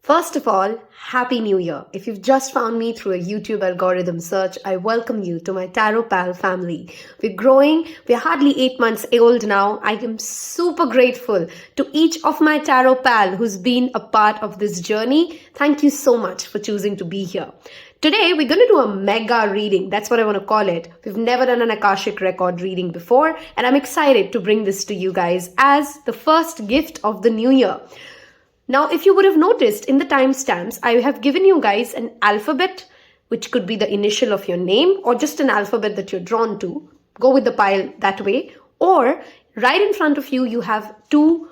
First of all, Happy New Year. If you've just found me through a YouTube algorithm search, I welcome you to my Tarot Pal family. We're growing. We're hardly 8 months old now. I am super grateful to each of my Tarot Pal who's been a part of this journey. Thank you so much for choosing to be here. Today, we're going to do a mega reading. That's what I want to call it. We've never done an Akashic record reading before, and I'm excited to bring this to you guys as the first gift of the new year. Now, if you would have noticed in the timestamps, I have given you guys an alphabet, which could be the initial of your name or just an alphabet that you're drawn to. Go with the pile that way. Or right in front of you, you have two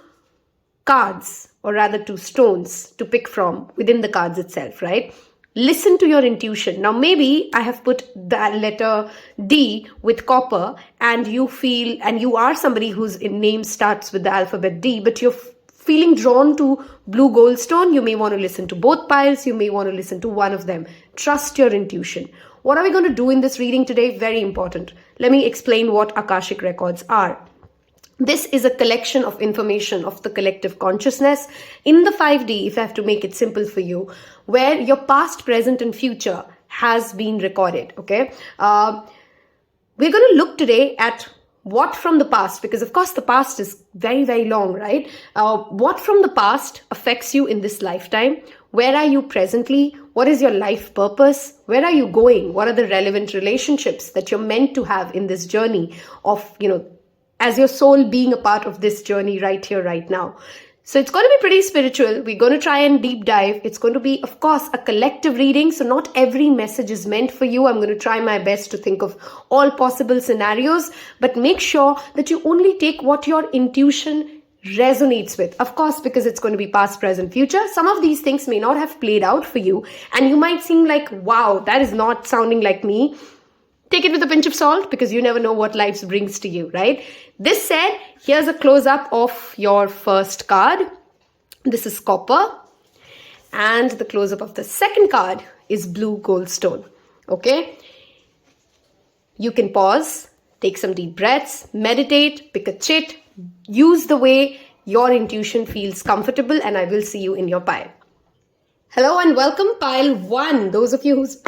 cards, or rather two stones to pick from within the cards itself, right? Listen to your intuition. Now, maybe I have put the letter D with copper and you feel, and you are somebody whose name starts with the alphabet D, but you're feeling drawn to blue goldstone. You may want to listen to both piles. You may want to listen to one of them. Trust your intuition. What are we going to do in this reading today? Very important. Let me explain what Akashic Records are. This is a collection of information of the collective consciousness in the 5D, if I have to make it simple for you, where your past, present, and future has been recorded. Okay. We're going to look today at what from the past, because of course the past is very, very long, right? What from the past affects you in this lifetime? Where are you presently? What is your life purpose? Where are you going? What are the relevant relationships that you're meant to have in this journey of, as your soul being a part of this journey right here, right now? So it's going to be pretty spiritual. We're going to try and deep dive. It's going to be, of course, a collective reading. So not every message is meant for you. I'm going to try my best to think of all possible scenarios, but make sure that you only take what your intuition resonates with. Of course, because it's going to be past, present, future. Some of these things may not have played out for you, and you might seem like, wow, that is not sounding like me. Take it with a pinch of salt, because you never know what life brings to you, right? This said, here's a close-up of your first card. This is copper. And the close-up of the second card is blue goldstone. Okay? You can pause, take some deep breaths, meditate, pick a chit, use the way your intuition feels comfortable, and I will see you in your pile. Hello and welcome, pile 1. Those of you who's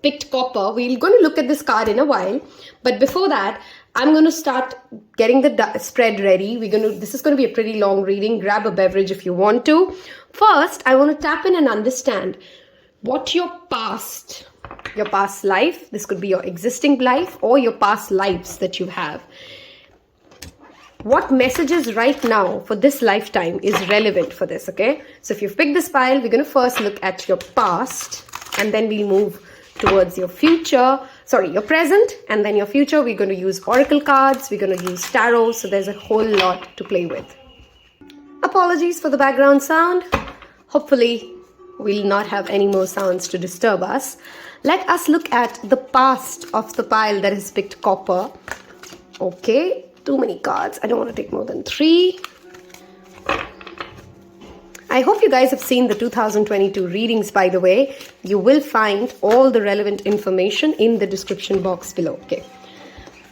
picked copper, we're going to look at this card in a while, but before that I'm going to start getting the spread ready. This is going to be a pretty long reading. Grab a beverage if you want to. First, I want to tap in and understand what your past life, this could be your existing life or your past lives that you have. What messages right now for this lifetime is relevant for this, okay? So if you've picked this pile, we're going to first look at your past, and then we'll move towards your your present, and then your future. We're going to use oracle cards, we're going to use tarot, so there's a whole lot to play with. Apologies for the background sound. Hopefully we'll not have any more sounds to disturb us. Let us look at the past of the pile that has picked copper. Okay, too many cards. I don't want to take more than 3. I hope you guys have seen the 2022 readings, by the way. You will find all the relevant information in the description box below. Okay.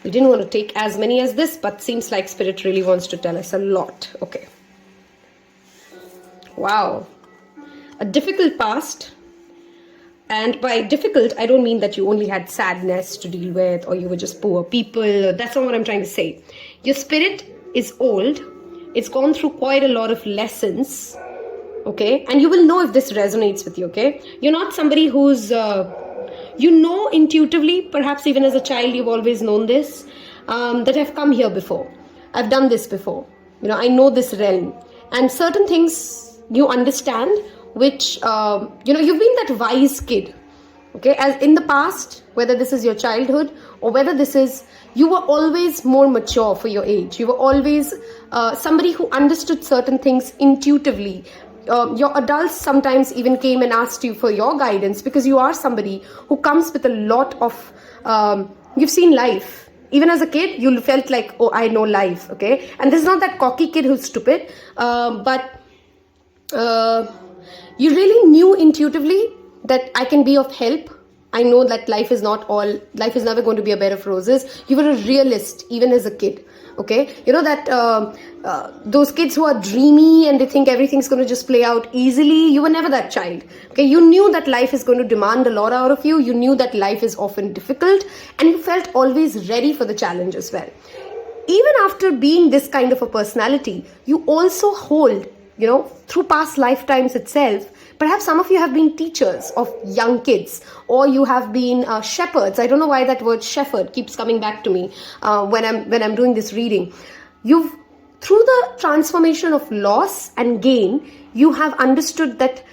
We didn't want to take as many as this, but seems like Spirit really wants to tell us a lot. Okay. Wow. A difficult past. And by difficult, I don't mean that you only had sadness to deal with or you were just poor people. That's not what I'm trying to say. Your spirit is old. It's gone through quite a lot of lessons. Okay, and you will know if this resonates with you, okay? You're not somebody who's, intuitively, perhaps even as a child, you've always known this, that I've come here before. I've done this before. I know this realm. And certain things you understand, which, you've been that wise kid, okay? As in the past, whether this is your childhood or whether this is, you were always more mature for your age. You were always somebody who understood certain things intuitively. Your adults sometimes even came and asked you for your guidance, because you are somebody who comes with a lot of, you've seen life. Even as a kid, you felt like, oh, I know life, okay? And this is not that cocky kid who's stupid, but you really knew intuitively that I can be of help. I know that life is never going to be a bed of roses. You were a realist even as a kid. Okay, you know that those kids who are dreamy and they think everything's going to just play out easily. You were never that child. Okay, you knew that life is going to demand a lot out of you. You knew that life is often difficult, and you felt always ready for the challenge as well. Even after being this kind of a personality, you also hold, through past lifetimes itself. Perhaps some of you have been teachers of young kids, or you have been shepherds. I don't know why that word shepherd keeps coming back to me when I'm doing this reading. You've, through the transformation of loss and gain, you have understood that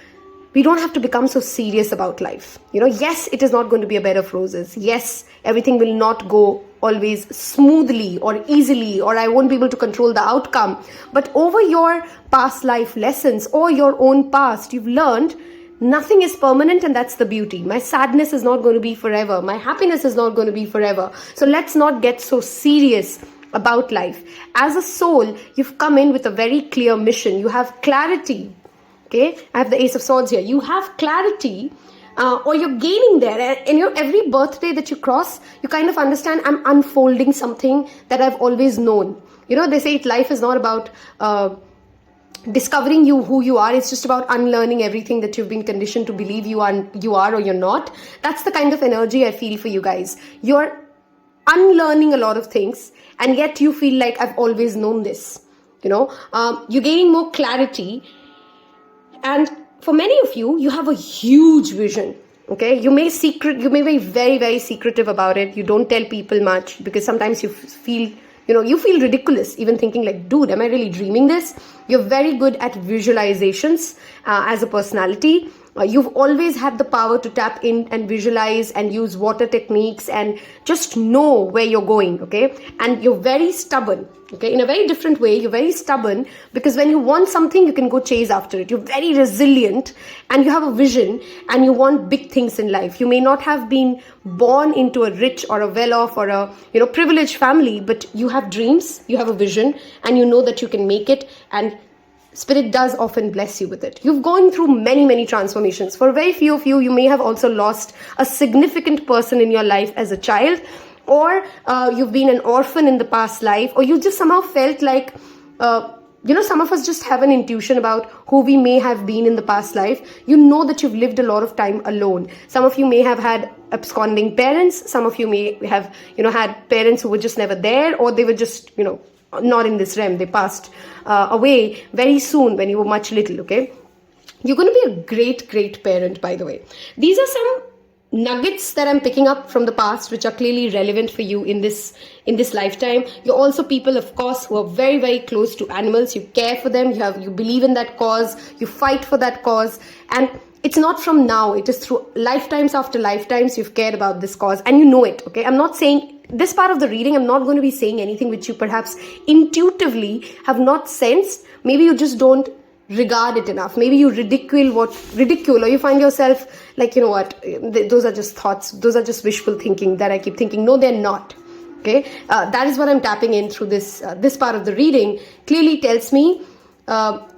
we don't have to become so serious about life. Yes, it is not going to be a bed of roses. Yes, everything will not go always smoothly or easily, or I won't be able to control the outcome. But over your past life lessons or your own past, you've learned nothing is permanent, and that's the beauty. My sadness is not going to be forever. My happiness is not going to be forever. So let's not get so serious about life. As a soul, you've come in with a very clear mission. You have clarity. Okay, I have the Ace of Swords here. You have clarity, or you're gaining there. And every birthday that you cross, you kind of understand, I'm unfolding something that I've always known. They say life is not about discovering who you are. It's just about unlearning everything that you've been conditioned to believe you are or you're not. That's the kind of energy I feel for you guys. You're unlearning a lot of things, and yet you feel like I've always known this. You're gaining more clarity. And for many of you, you have a huge vision. Okay, you may be very, very secretive about it. You don't tell people much because sometimes you feel ridiculous even thinking like, dude, am I really dreaming this? You're very good at visualizations as a personality. You've always had the power to tap in and visualize and use water techniques and just know where you're going, okay? And you're very stubborn, okay? In a very different way, you're very stubborn because when you want something, you can go chase after it. You're very resilient and you have a vision and you want big things in life. You may not have been born into a rich or a well-off or a, privileged family, but you have dreams, you have a vision, and you know that you can make it, and Spirit does often bless you with it. You've gone through many, many transformations. For very few of you, you may have also lost a significant person in your life as a child, or you've been an orphan in the past life, or you just somehow felt like, some of us just have an intuition about who we may have been in the past life. You know that you've lived a lot of time alone. Some of you may have had absconding parents. Some of you may have, had parents who were just never there, or they were just, not in this realm. They passed away very soon when you were much little, okay? You're going to be a great, great parent, by the way. These are some nuggets that I'm picking up from the past, which are clearly relevant for you in this lifetime. You're also people, of course, who are very, very close to animals. You care for them. You believe in that cause. You fight for that cause. And it's not from now. It is through lifetimes after lifetimes you've cared about this cause, and you know it, okay? I'm not saying this part of the reading, I'm not going to be saying anything which you perhaps intuitively have not sensed. Maybe you just don't regard it enough. Maybe you ridicule, or you find yourself like, those are just thoughts. Those are just wishful thinking that I keep thinking. No, they're not. Okay. That is what I'm tapping in through this part of the reading. Clearly tells me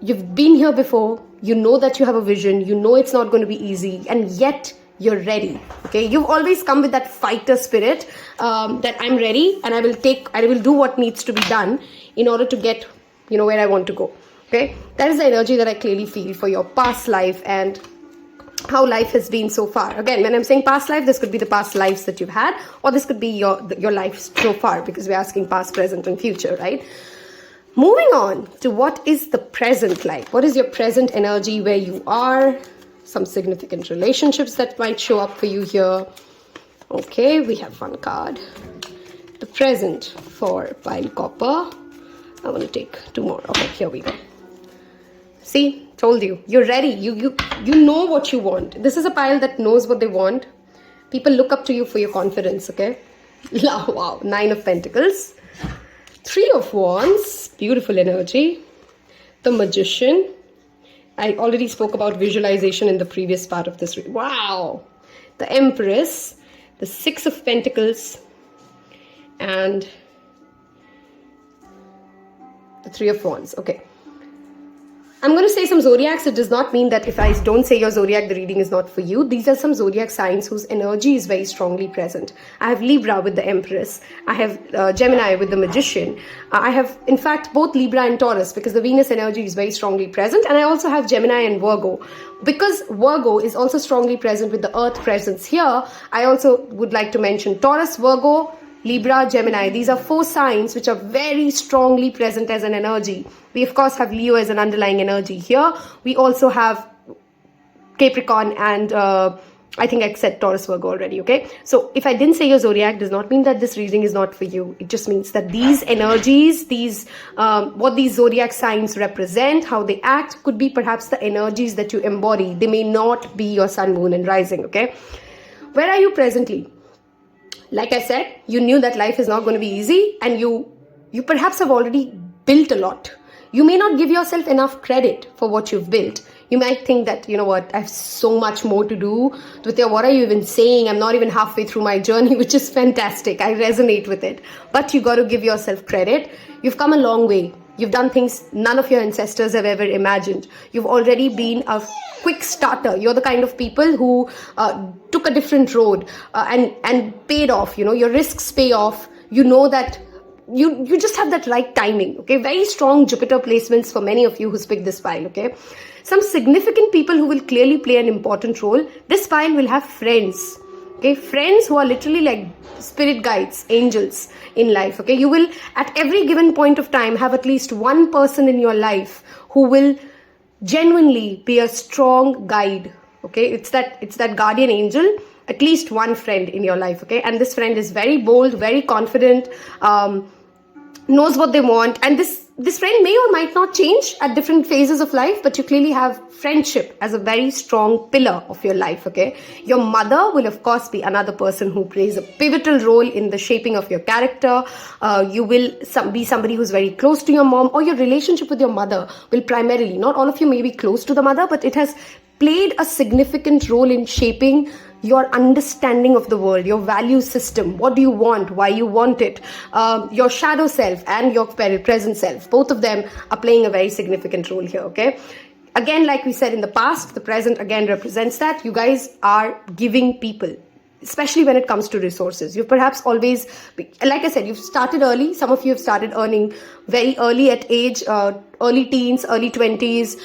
you've been here before. You know that you have a vision. You know it's not going to be easy, and yet you're ready. Okay, you've always come with that fighter spirit, that I'm ready and I will do what needs to be done in order to get, where I want to go. Okay, that is the energy that I clearly feel for your past life and how life has been so far. Again, when I'm saying past life, this could be the past lives that you've had, or this could be your life so far, because we're asking past, present, and future, right? Moving on to what is the present like. What is your present energy where you are? Some significant relationships that might show up for you here. Okay, we have one card. The present for pile copper. I want to take two more. Okay, here we go. See, told you. You're ready. You know what you want. This is a pile that knows what they want. People look up to you for your confidence, okay? Wow, 9 of Pentacles. 3 of Wands, beautiful energy. The Magician. I already spoke about visualization in the previous part of this. Wow. The Empress. The 6 of Pentacles. And the 3 of Wands. Okay. I'm going to say some zodiacs. It does not mean that if I don't say your zodiac, the reading is not for you. These are some zodiac signs whose energy is very strongly present. I have Libra with the Empress. I have Gemini with the Magician. I have, in fact, both Libra and Taurus because the Venus energy is very strongly present. And I also have Gemini and Virgo. Because Virgo is also strongly present with the Earth presence here, I also would like to mention Taurus, Virgo, Libra, Gemini. These are 4 signs which are very strongly present as an energy. We of course have Leo as an underlying energy here. We also have Capricorn and I think I said Taurus, Virgo already, okay? So if I didn't say your zodiac, does not mean that this reading is not for you. It just means that these energies, what these zodiac signs represent, how they act, could be perhaps the energies that you embody. They may not be your sun, moon and rising, okay? Where are you presently? Like I said, you knew that life is not going to be easy and you perhaps have already built a lot. You may not give yourself enough credit for what you've built. You might think that, you know what, I have so much more to do. Dwitiya, what are you even saying? I'm not even halfway through my journey, which is fantastic. I resonate with it. But you got to give yourself credit. You've come a long way. You've done things none of your ancestors have ever imagined. You've already been a quick starter. You're the kind of people who took a different road and paid off. You know, your risks pay off. You know that you just have that right timing. Okay, very strong Jupiter placements for many of you who's picked this file. Okay, some significant people who will clearly play an important role. This file will have friends. Okay, friends who are literally like spirit guides, angels in life. Okay, you will at every given point of time have at least one person in your life who will genuinely be a strong guide. Okay, it's that guardian angel, at least one friend in your life. Okay, and this friend is very bold, very confident, knows what they want, and this friend may or might not change at different phases of life, but you clearly have friendship as a very strong pillar of your life. Okay, your mother will of course be another person who plays a pivotal role in the shaping of your character. You will be somebody who's very close to your mom, or your relationship with your mother will primarily, not all of you may be close to the mother, but it has played a significant role in shaping your understanding of the world, your value system, what do you want, why you want it, your shadow self and your present self, both of them are playing a very significant role here, okay? Again, like we said in the past, the present again represents that. You guys are giving people, especially when it comes to resources. You've perhaps always, like I said, you've started early. Some of you have started earning very early at age, early teens, early 20s,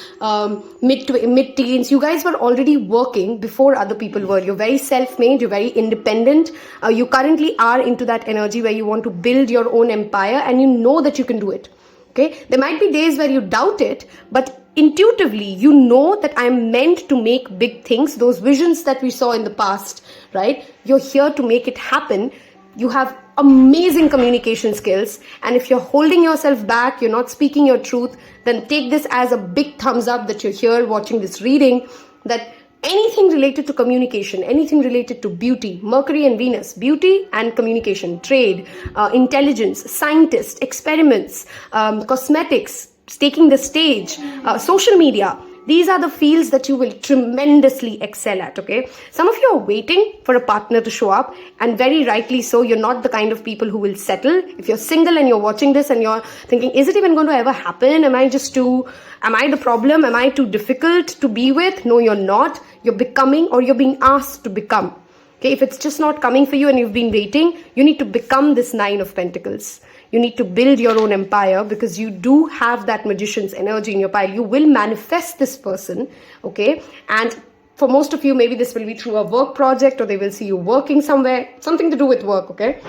mid-teens. You guys were already working before other people were. You're very self-made, you're very independent. You currently are into that energy where you want to build your own empire and you know that you can do it. Okay, there might be days where you doubt it, but intuitively you know that I'm meant to make big things. Those visions that we saw in the past, right? You're here to make it happen. You have amazing communication skills, and if you're holding yourself back, you're not speaking your truth, then take this as a big thumbs up that you're here watching this reading, that anything related to communication, anything related to beauty, Mercury and Venus, beauty and communication, trade, intelligence, scientists, experiments, cosmetics, taking the stage, social media, these are the fields that you will tremendously excel at, okay? Some of you are waiting for a partner to show up, and very rightly so. You're not the kind of people who will settle. If you're single and you're watching this and you're thinking, is it even going to ever happen? Am I the problem? Am I too difficult to be with? No, you're not. You're becoming, or you're being asked to become. Okay, if it's just not coming for you and you've been waiting, you need to become this 9 of Pentacles. You need to build your own empire, because you do have that magician's energy in your pile. You will manifest this person, okay? And for most of you, maybe this will be through a work project, or they will see you working somewhere, something to do with work, okay?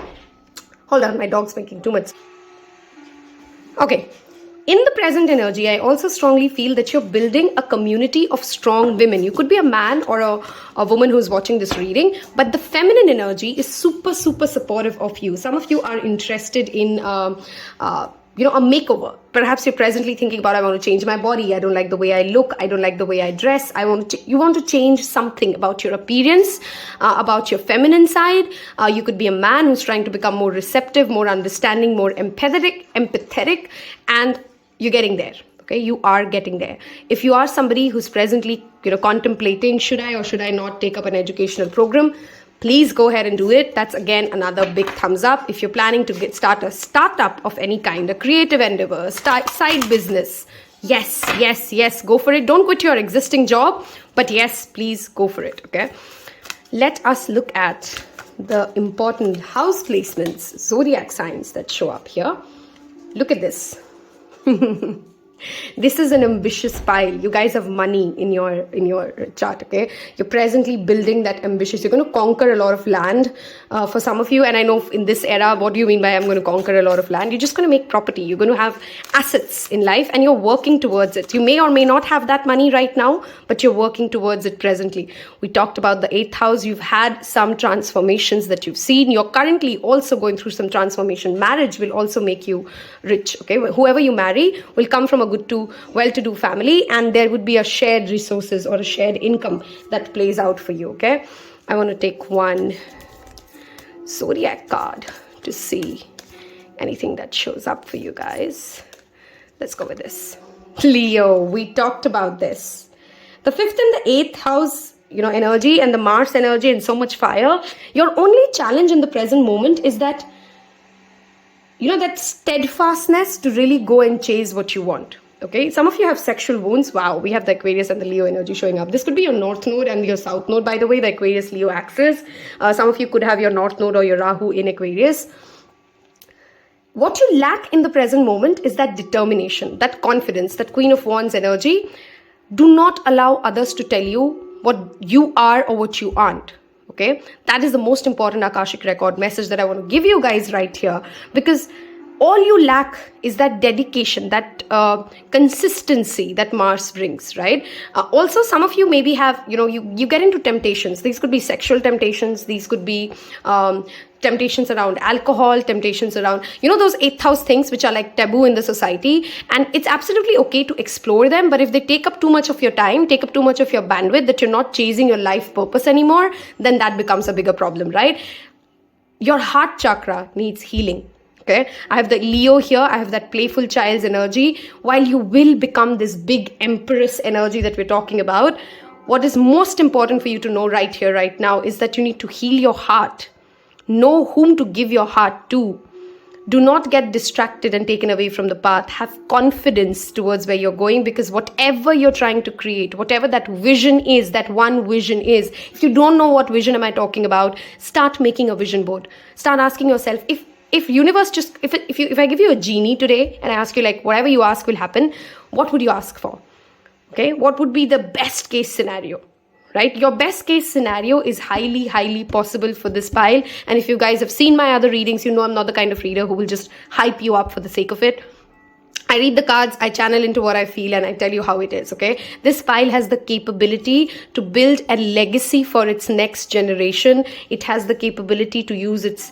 Hold on, my dog's making too much. Okay. In the present energy, I also strongly feel that you're building a community of strong women. You could be a man or a woman who's watching this reading, but the feminine energy is super, super supportive of you. Some of you are interested in, a makeover. Perhaps you're presently thinking about, I want to change my body. I don't like the way I look. I don't like the way I dress. You want to change something about your appearance, about your feminine side. You could be a man who's trying to become more receptive, more understanding, more empathetic, and you're getting there. Okay, you are getting there. If you are somebody who's presently, contemplating, should I or should I not take up an educational program, please go ahead and do it. That's again another big thumbs up. If you're planning to start a startup of any kind, a creative endeavor, side business, Yes, go for it. Don't quit your existing job, but yes, please go for it. Okay, let us look at the important house placements, zodiac signs that show up here. Look at this. This is an ambitious pile. You guys have money in your chart. Okay, you're presently building that ambitious. You're going to conquer a lot of land for some of you. And I know in this era, what do you mean by I'm going to conquer a lot of land? You're just going to make property. You're going to have assets in life, and you're working towards it. You may or may not have that money right now, but you're working towards it presently. We talked about the 8th house. You've had some transformations that you've seen. You're currently also going through some transformation. Marriage will also make you rich. Okay, whoever you marry will come from a good to well-to-do family, and there would be a shared resources or a shared income that plays out for you. Okay, I want to take one zodiac card to see anything that shows up for you guys. Let's go with this. Leo, we talked about this. The 5th and the 8th house, energy, and the Mars energy, and so much fire. Your only challenge in the present moment is that that steadfastness to really go and chase what you want. Okay, some of you have sexual wounds. Wow, we have the Aquarius and the Leo energy showing up. This could be your North Node and your South Node, by the way, the Aquarius Leo axis. Some of you could have your North Node or your Rahu in Aquarius. What you lack in the present moment is that determination, that confidence, that Queen of Wands energy. Do not allow others to tell you what you are or what you aren't. Okay, that is the most important Akashic record message that I want to give you guys right here, because all you lack is that dedication, that consistency that Mars brings, right? Also, some of you maybe have, you get into temptations. These could be sexual temptations. These could be temptations around alcohol, temptations around, those 8th house things which are like taboo in the society. And it's absolutely okay to explore them. But if they take up too much of your time, take up too much of your bandwidth, that you're not chasing your life purpose anymore, then that becomes a bigger problem, right? Your heart chakra needs healing. Okay, I have the Leo here. I have that playful child's energy. While you will become this big empress energy that we're talking about, what is most important for you to know right here, right now, is that you need to heal your heart. Know whom to give your heart to. Do not get distracted and taken away from the path. Have confidence towards where you're going, because whatever you're trying to create, whatever that vision is, that one vision is, if you don't know what vision am I talking about, start making a vision board. Start asking yourself, if universe just, if I give you a genie today and I ask you, like, whatever you ask will happen, what would you ask for? Okay, what would be the best case scenario? Right? Your best case scenario is highly, highly possible for this pile. And if you guys have seen my other readings, you know I'm not the kind of reader who will just hype you up for the sake of it. I read the cards, I channel into what I feel, and I tell you how it is, okay? This pile has the capability to build a legacy for its next generation. It has the capability to use its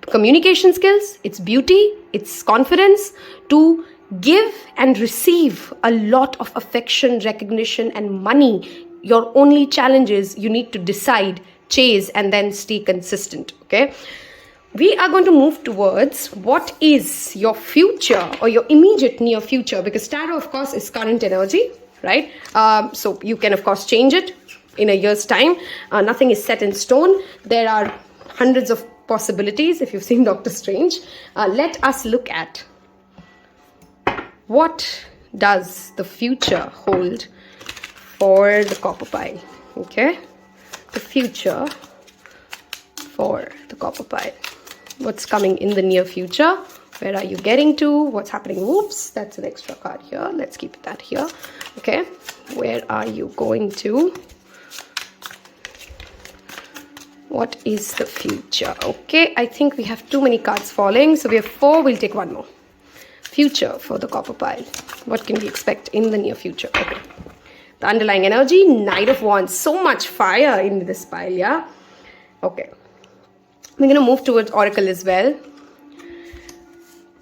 communication skills, its beauty, its confidence to give and receive a lot of affection, recognition, and money. Your only challenge is you need to decide, chase, and then stay consistent, okay? We are going to move towards what is your future or your immediate near future, because tarot, of course, is current energy, right? So you can, of course, change it in a year's time. Nothing is set in stone. There are hundreds of possibilities if you've seen Doctor Strange. Let us look at what does the future hold for the copper pile. Okay, the future for the copper pile. What's coming in the near future? Where are you getting to? What's happening? Whoops, that's an extra card here. Let's keep that here. Okay, where are you going to? What is the future? Okay, I think we have too many cards falling. So we have 4. We'll take one more. Future for the copper pile. What can we expect in the near future? Okay. The underlying energy, Knight of Wands. So much fire in this pile, yeah? Okay. We're going to move towards Oracle as well.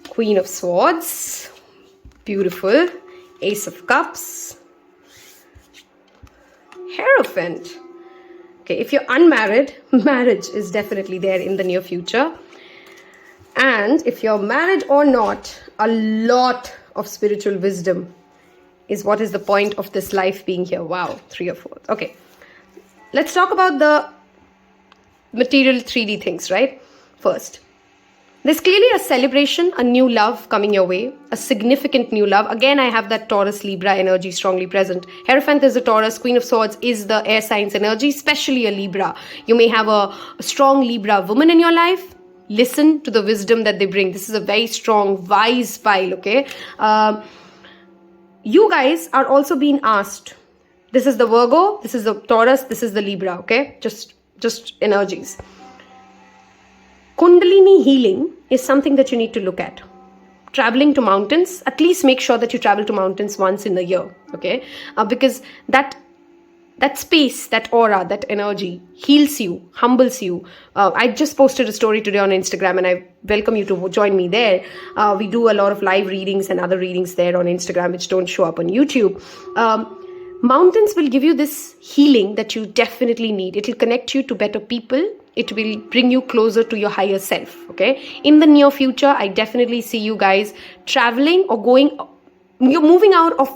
Queen of Swords. Beautiful. Ace of Cups. Hierophant. Okay, if you're unmarried, marriage is definitely there in the near future. And if you're married or not, a lot of spiritual wisdom is what is the point of this life being here. Wow, 3 or 4. Okay, let's talk about the material 3D things, right? First, There's clearly a celebration, a new love coming your way, a significant new love. Again, I have that Taurus Libra energy strongly present. Hierophant is a Taurus, Queen of Swords is the air signs energy, especially a Libra. You may have a strong Libra woman in your life. Listen to the wisdom that they bring. This is a very strong, wise pile, okay? You guys are also being asked. This is the Virgo, this is the Taurus, this is the Libra, okay? Just energies. Kundalini healing is something that you need to look at. Traveling to mountains, at least make sure that you travel to mountains once in a year, okay? Because that space, that aura, that energy heals you, humbles you. I just posted a story today on Instagram and I welcome you to join me there. We do a lot of live readings and other readings there on Instagram which don't show up on YouTube. Mountains will give you this healing that you definitely need. It will connect you to better people. It will bring you closer to your higher self, okay? In the near future, I definitely see you guys traveling or you're moving out of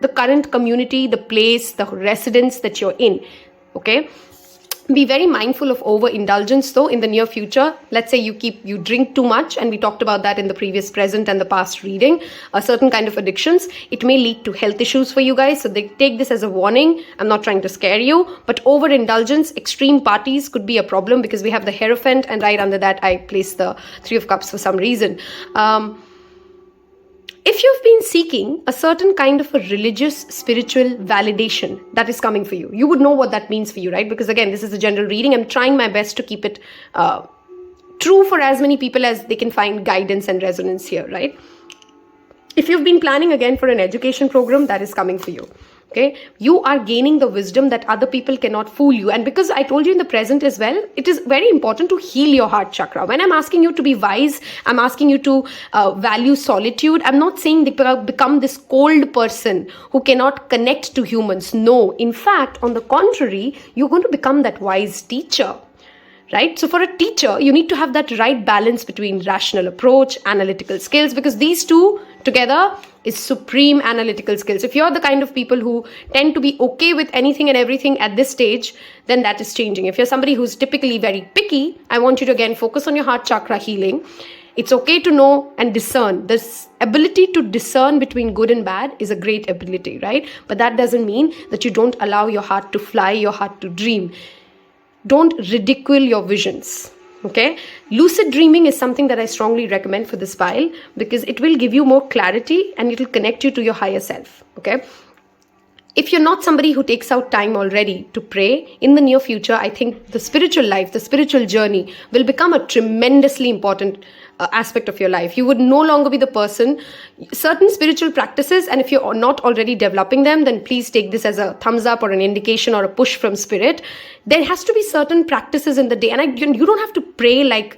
the current community, the place, the residence that you're in, okay? Be very mindful of overindulgence though in the near future. Let's say you drink too much, and we talked about that in the previous, present and the past reading, a certain kind of addictions. It may lead to health issues for you guys. So they take this as a warning. I'm not trying to scare you, but overindulgence, extreme parties could be a problem because we have the Hierophant and right under that I placed the Three of Cups for some reason. If you've been seeking a certain kind of a religious, spiritual validation that is coming for you, you would know what that means for you, right? Because again, this is a general reading. I'm trying my best to keep it true for as many people as they can find guidance and resonance here, right? If you've been planning again for an education program, that is coming for you. Okay, you are gaining the wisdom that other people cannot fool you. And because I told you in the present as well, it is very important to heal your heart chakra. When I'm asking you to be wise, I'm asking you to value solitude. I'm not saying become this cold person who cannot connect to humans. No, in fact, on the contrary, you're going to become that wise teacher. Right? So for a teacher, you need to have that right balance between rational approach, analytical skills, because these two together is supreme analytical skills. If you're the kind of people who tend to be okay with anything and everything at this stage, then that is changing. If you're somebody who's typically very picky, I want you to again focus on your heart chakra healing. It's okay to know and discern. This ability to discern between good and bad is a great ability, right? But that doesn't mean that you don't allow your heart to fly, your heart to dream. Don't ridicule your visions, okay? Lucid dreaming is something that I strongly recommend for this pile because it will give you more clarity and it will connect you to your higher self, okay? If you're not somebody who takes out time already to pray, in the near future, I think the spiritual life, the spiritual journey will become a tremendously important aspect of your life. You would no longer be the person, certain spiritual practices, and if you're not already developing them, then please take this as a thumbs up or an indication or a push from spirit. There has to be certain practices in the day, and you don't have to pray like,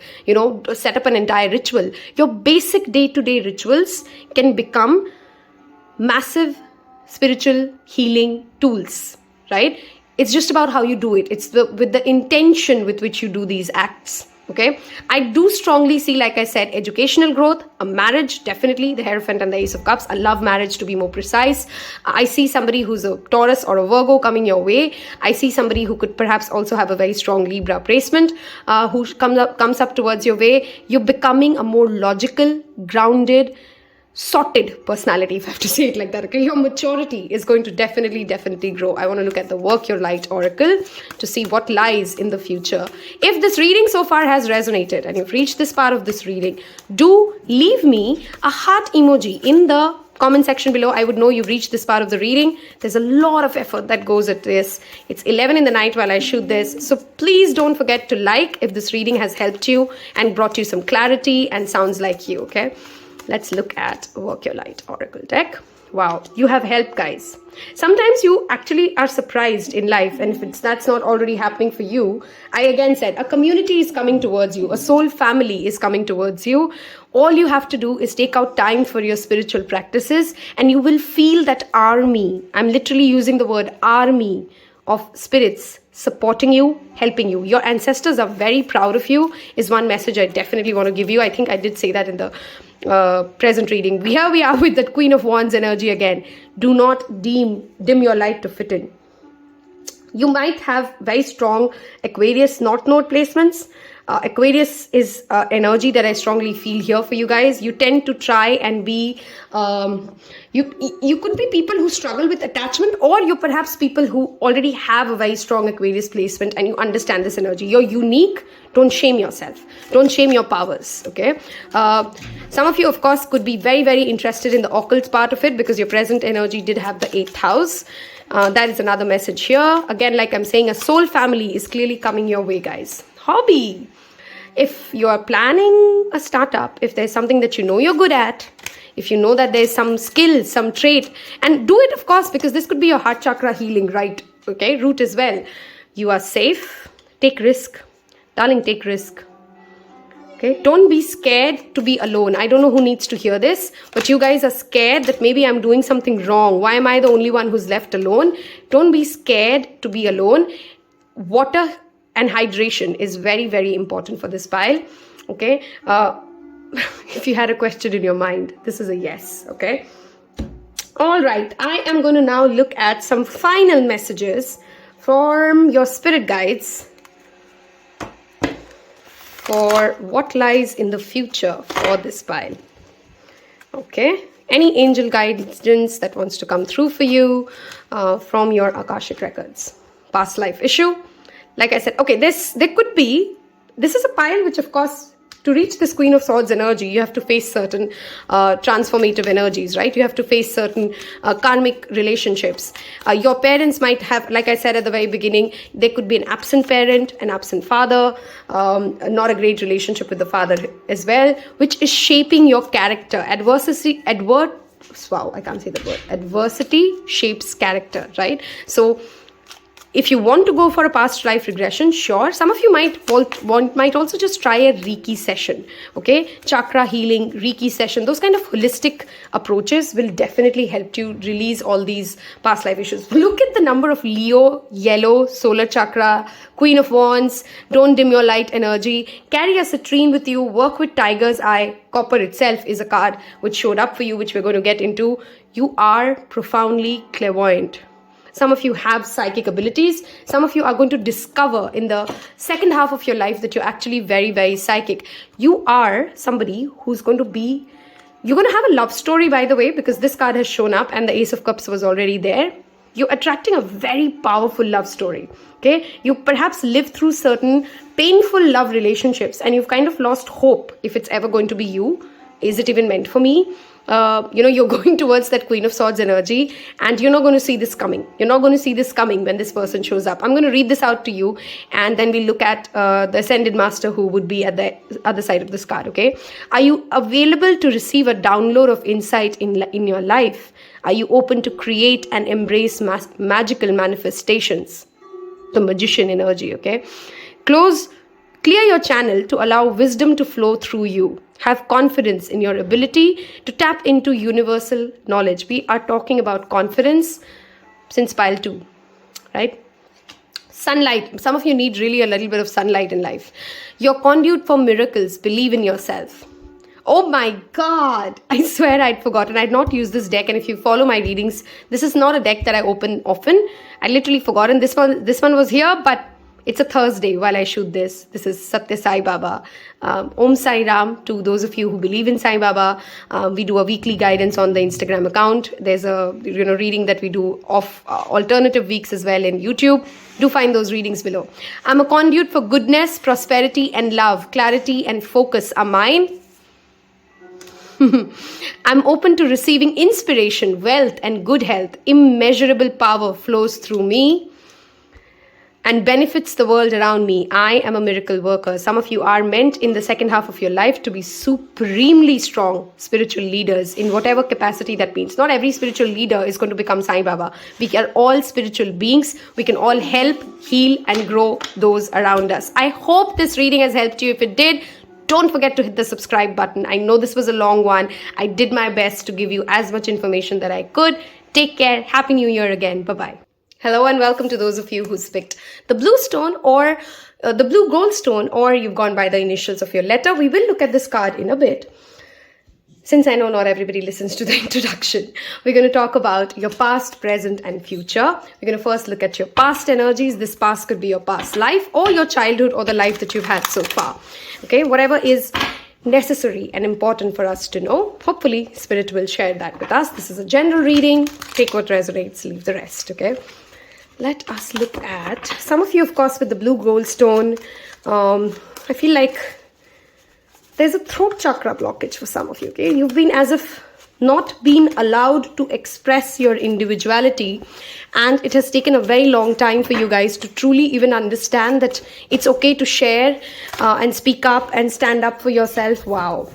set up an entire ritual. Your basic day-to-day rituals can become massive spiritual healing tools, right? It's just about how you do it. It's with the intention with which you do these acts. Okay, I do strongly see, like I said, educational growth, a marriage, definitely the Hierophant and the Ace of Cups, a love marriage to be more precise. I see somebody who's a Taurus or a Virgo coming your way. I see somebody who could perhaps also have a very strong Libra placement, who comes up towards your way. You're becoming a more logical, grounded, sorted personality, if I have to say it like that. Okay, your maturity is going to definitely grow. I want to look at the Work Your Light Oracle to see what lies in the future. If this reading so far has resonated and you've reached this part of this reading, do leave me a heart emoji in the comment section below. I would know you've reached this part of the reading. There's a lot of effort that goes at this. It's 11 in the night while I shoot this. So please don't forget to like if this reading has helped you and brought you some clarity and sounds like you, okay? Let's look at Work Your Light Oracle deck. Wow, you have help, guys. Sometimes you actually are surprised in life, and if that's not already happening for you, I again said, a community is coming towards you, a soul family is coming towards you. All you have to do is take out time for your spiritual practices, and you will feel that army. I'm literally using the word army of spirits supporting you, helping you. Your ancestors are very proud of you, is one message I definitely want to give you. I think I did say that in the present reading. Here we are with that Queen of Wands energy again. Do not dim your light to fit in. You might have very strong Aquarius North Node placements. Aquarius is energy that I strongly feel here for you guys. You tend to try and be, you could be people who struggle with attachment, or you're perhaps people who already have a very strong Aquarius placement and you understand this energy. You're unique. Don't shame yourself. Don't shame your powers, okay? Some of you, of course, could be very, very interested in the occult part of it because your present energy did have the 8th house. That is another message here. Again, like I'm saying, a soul family is clearly coming your way, guys. Hobby. If you are planning a startup, if there's something that you know you're good at, if you know that there's some skill, some trait, and do it, of course, because this could be your heart chakra healing, right? Okay, root as well. You are safe. Take risk. Darling, take risk. Okay, don't be scared to be alone. I don't know who needs to hear this, but you guys are scared that maybe I'm doing something wrong. Why am I the only one who's left alone? Don't be scared to be alone. Water and hydration is very, very important for this pile. Okay, if you had a question in your mind, this is a yes. Okay, all right, I am going to now look at some final messages from your spirit guides for what lies in the future for this pile. Okay, any angel guidance that wants to come through for you from your Akashic Records. Past life issue. Like I said, okay, this is a pile which, of course, to reach this Queen of Swords energy, you have to face certain transformative energies, right? You have to face certain karmic relationships. Your parents might have, like I said at the very beginning, there could be an absent parent, an absent father, not a great relationship with the father as well, which is shaping your character. Adversity shapes character, right? So if you want to go for a past life regression, sure. Some of you might also just try a Reiki session, okay? Chakra healing, Reiki session, those kind of holistic approaches will definitely help you release all these past life issues. Look at the number of Leo, yellow, solar chakra, Queen of Wands, don't dim your light energy, carry a citrine with you, work with tiger's eye. Copper itself is a card which showed up for you, which we're going to get into. You are profoundly clairvoyant. Some of you have psychic abilities. Some of you are going to discover in the second half of your life that you're actually very, very psychic. You are somebody who's going to be, you're going to have a love story, by the way, because this card has shown up and the Ace of Cups was already there. You're attracting a very powerful love story. Okay, you perhaps lived through certain painful love relationships and you've kind of lost hope if it's ever going to be you. Is it even meant for me? You're going towards that Queen of Swords energy and you're not going to see this coming. You're not going to see this coming when this person shows up. I'm going to read this out to you and then we look at the Ascended Master who would be at the other side of this card, okay? Are you available to receive a download of insight in your life? Are you open to create and embrace magical manifestations? The Magician energy, okay? Clear your channel to allow wisdom to flow through you. Have confidence in your ability to tap into universal knowledge. We are talking about confidence since pile 2, right? Sunlight. Some of you need really a little bit of sunlight in life. Your conduit for miracles. Believe in yourself. Oh my God. I swear I'd forgotten. I'd not used this deck. And if you follow my readings, this is not a deck that I open often. I literally forgotten. This one was here, but it's a Thursday while I shoot this. This is Satya Sai Baba. Om Sai Ram to those of you who believe in Sai Baba. We do a weekly guidance on the Instagram account. There's a reading that we do of alternative weeks as well in YouTube. Do find those readings below. I'm a conduit for goodness, prosperity and love. Clarity and focus are mine. I'm open to receiving inspiration, wealth and good health. Immeasurable power flows through me and benefits the world around me. I am a miracle worker. Some of you are meant in the second half of your life to be supremely strong spiritual leaders in whatever capacity that means. Not every spiritual leader is going to become Sai Baba. We are all spiritual beings. We can all help, heal and grow those around us. I hope this reading has helped you. If it did, don't forget to hit the subscribe button. I know this was a long one. I did my best to give you as much information that I could. Take care. Happy New Year again. Bye-bye. Hello and welcome to those of you who's picked the blue stone or the blue Goldstone, or you've gone by the initials of your letter. We will look at this card in a bit. Since I know not everybody listens to the introduction, we're going to talk about your past, present, and future. We're going to first look at your past energies. This past could be your past life or your childhood or the life that you've had so far. Okay, whatever is necessary and important for us to know. Hopefully, Spirit will share that with us. This is a general reading. Take what resonates, leave the rest. Okay, let us look at some of you, of course, with the blue Goldstone. I feel like there's a throat chakra blockage for some of you. Okay, you've been as if not been allowed to express your individuality, and it has taken a very long time for you guys to truly even understand that it's okay to share and speak up and stand up for yourself. Wow.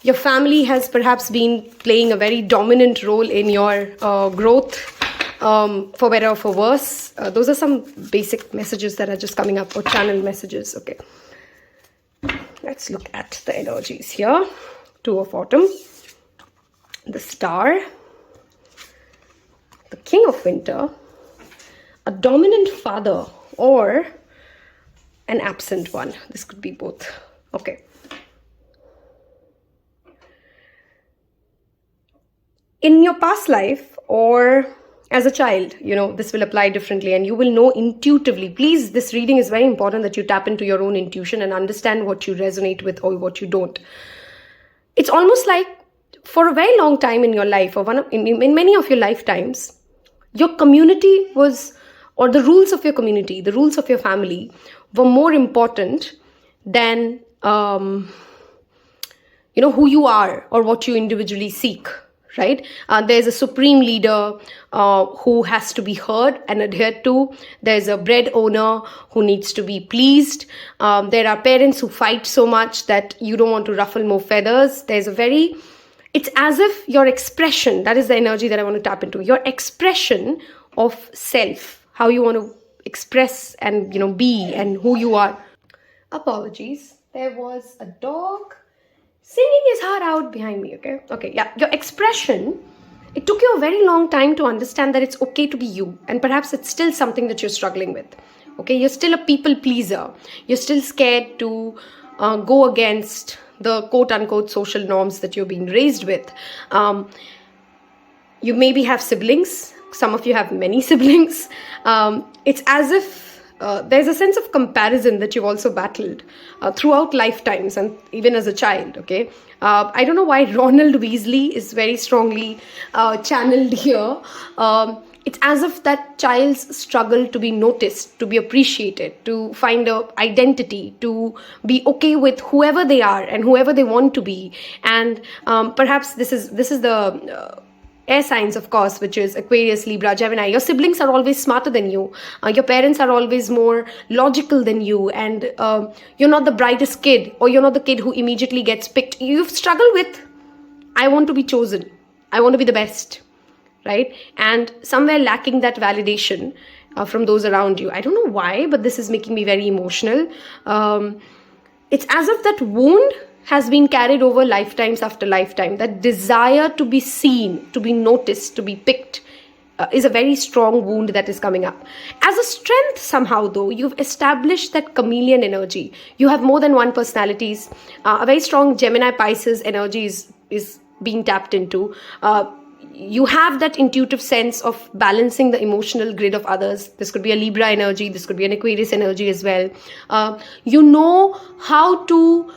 Your family has perhaps been playing a very dominant role in your growth, for better or for worse. Those are some basic messages that are just coming up, or channel messages. Okay, let's look at the energies here. Two of Autumn, the Star, the King of Winter, a dominant father, or an absent one. This could be both. Okay. In your past life or as a child, this will apply differently and you will know intuitively. Please, this reading is very important that you tap into your own intuition and understand what you resonate with or what you don't. It's almost like for a very long time in your life, or in many of your lifetimes, your community was, or the rules of your community, the rules of your family were more important than, who you are or what you individually seek, right? There's a supreme leader who has to be heard and adhered to. There's a bread owner who needs to be pleased. There are parents who fight so much that you don't want to ruffle more feathers. It's as if your expression, that is the energy that I want to tap into, your expression of self, how you want to express and, be and who you are. Apologies. There was a dog singing his heart out behind me, okay, yeah, your expression, it took you a very long time to understand that it's okay to be you, and perhaps it's still something that you're struggling with. Okay, you're still a people pleaser, you're still scared to go against the quote-unquote social norms that you're being raised with. You maybe have siblings, some of you have many siblings. It's as if there's a sense of comparison that you've also battled throughout lifetimes and even as a child, okay? I don't know why Ronald Weasley is very strongly channeled here. It's as if that child's struggle to be noticed, to be appreciated, to find an identity, to be okay with whoever they are and whoever they want to be. And perhaps this is the air signs, of course, which is Aquarius, Libra, Gemini. Your siblings are always smarter than you. Your parents are always more logical than you. And you're not the brightest kid, or you're not the kid who immediately gets picked. You've struggled with, I want to be chosen. I want to be the best, right? And somewhere lacking that validation from those around you. I don't know why, but this is making me very emotional. It's as if that wound has been carried over lifetimes after lifetime. That desire to be seen, to be noticed, to be picked is a very strong wound that is coming up. As a strength somehow though, you've established that chameleon energy. You have more than one personalities. A very strong Gemini Pisces energy is being tapped into. You have that intuitive sense of balancing the emotional grid of others. This could be a Libra energy. This could be an Aquarius energy as well. You know how to,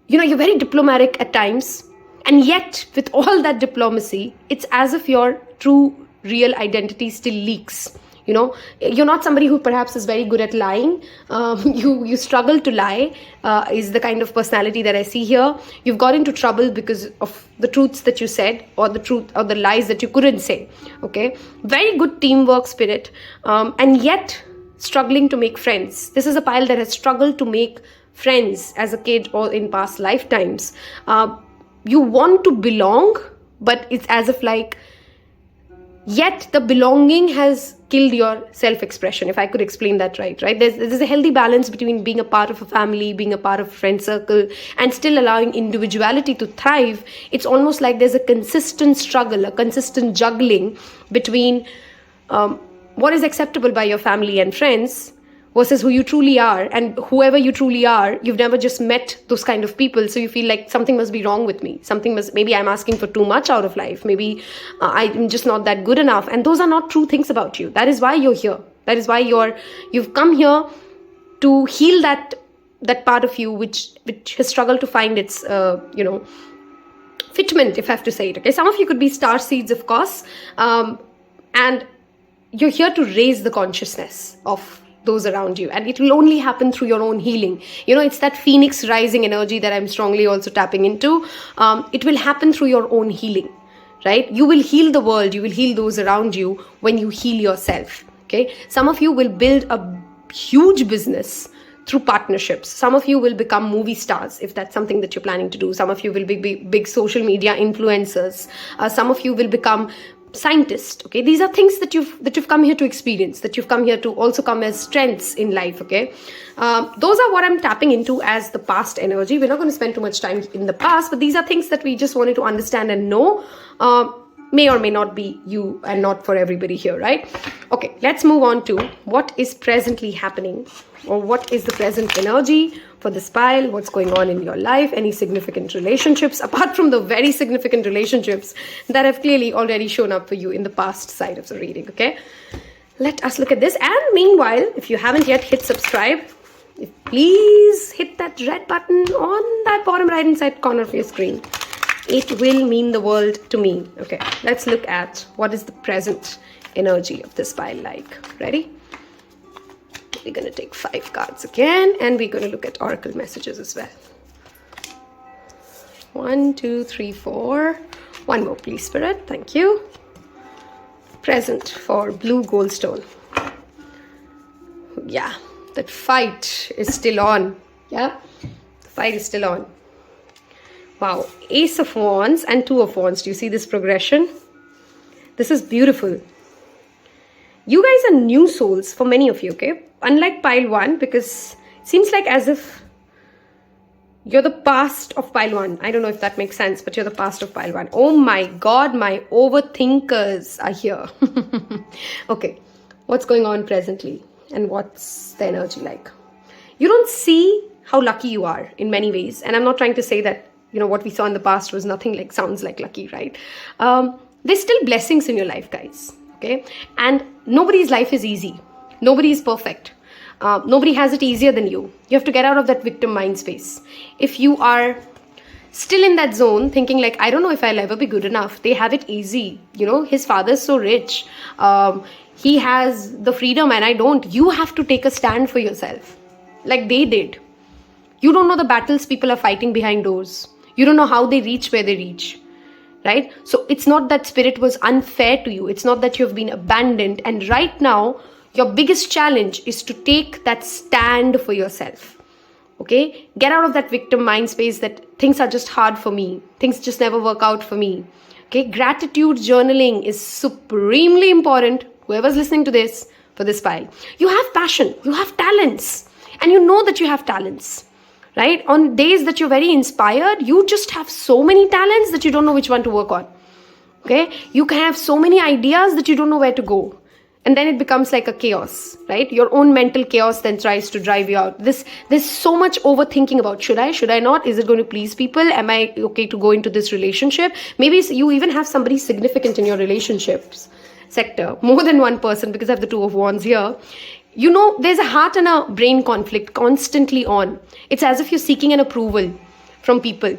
you're very diplomatic at times, and yet with all that diplomacy, it's as if your true, real identity still leaks. You're not somebody who perhaps is very good at lying. You struggle to lie, is the kind of personality that I see here. You've got into trouble because of the truths that you said, or the truth or the lies that you couldn't say. Okay, very good teamwork spirit, and yet struggling to make friends. This is a pile that has struggled to make friends as a kid or in past lifetimes. You want to belong, but it's as if yet the belonging has killed your self-expression, if I could explain that right? There's a healthy balance between being a part of a family, being a part of a friend circle, and still allowing individuality to thrive. It's almost like there's a consistent struggle, a consistent juggling between what is acceptable by your family and friends versus who you truly are. And whoever you truly are, you've never just met those kind of people, so you feel like something must be wrong with me, maybe I'm asking for too much out of life, maybe I'm just not that good enough. And those are not true things about you. That is why you're here. That is why you've come here to heal that part of you which has struggled to find its fitment, if I have to say it. Okay, some of you could be star seeds, of course, and you're here to raise the consciousness of those around you, and it will only happen through your own healing. It's that phoenix rising energy that I'm strongly also tapping into. It will happen through your own healing, right? You will heal the world, you will heal those around you when you heal yourself. Okay, some of you will build a huge business through partnerships. Some of you will become movie stars, if that's something that you're planning to do. Some of you will be big social media influencers. Some of you will become scientists. Okay, these are things that you've come here to experience, that you've come here to also come as strengths in life. Okay, those are what I'm tapping into as the past energy. We're not going to spend too much time in the past, but these are things that we just wanted to understand and know. May or may not be you and not for everybody here, right? Okay, let's move on to what is presently happening, or what is the present energy for this pile. What's going on in your life? Any significant relationships, apart from the very significant relationships that have clearly already shown up for you in the past side of the reading. Okay, let us look at this. And meanwhile, if you haven't yet hit subscribe, please hit that red button on that bottom right hand side corner of your screen. It will mean the world to me. Okay, let's look at what is the present energy of this pile like. Ready? We're going to take 5 cards again, and we're going to look at oracle messages as well. 1, 2, 3, 4. One more, please, Spirit. Thank you. Present for blue Goldstone. Yeah, that fight is still on. Yeah, the fight is still on. Wow, Ace of Wands and 2 of Wands. Do you see this progression? This is beautiful. You guys are new souls for many of you, okay? Unlike pile 1, because it seems like as if you're the past of pile 1. I don't know if that makes sense, but you're the past of pile 1. Oh my God, my overthinkers are here. Okay, what's going on presently? And what's the energy like? You don't see how lucky you are in many ways. And I'm not trying to say that what we saw in the past was nothing like, sounds like lucky, right? There's still blessings in your life, guys. Okay, and nobody's life is easy. Nobody is perfect. Nobody has it easier than you. You have to get out of that victim mind space. If you are still in that zone thinking like, I don't know if I'll ever be good enough, they have it easy. His father's so rich. He has the freedom and I don't. You have to take a stand for yourself like they did. You don't know the battles people are fighting behind doors. You don't know how they reach where they reach, right? So it's not that spirit was unfair to you. It's not that you've been abandoned. And right now, your biggest challenge is to take that stand for yourself, okay? Get out of that victim mind space that things are just hard for me. Things just never work out for me, okay? Gratitude journaling is supremely important. Whoever's listening to this, for this pile. You have passion. You have talents. And you know that you have talents. Right? On days that you're very inspired, you just have so many talents that you don't know which one to work on. Okay? You can have so many ideas that you don't know where to go. And then it becomes like a chaos, right? Your own mental chaos then tries to drive you out. There's so much overthinking about, should I not? Is it going to please people? Am I okay to go into this relationship? Maybe you even have somebody significant in your relationships sector, more than one person, because I have the 2 of Wands here. There's a heart and a brain conflict constantly on. It's as if you're seeking an approval from people.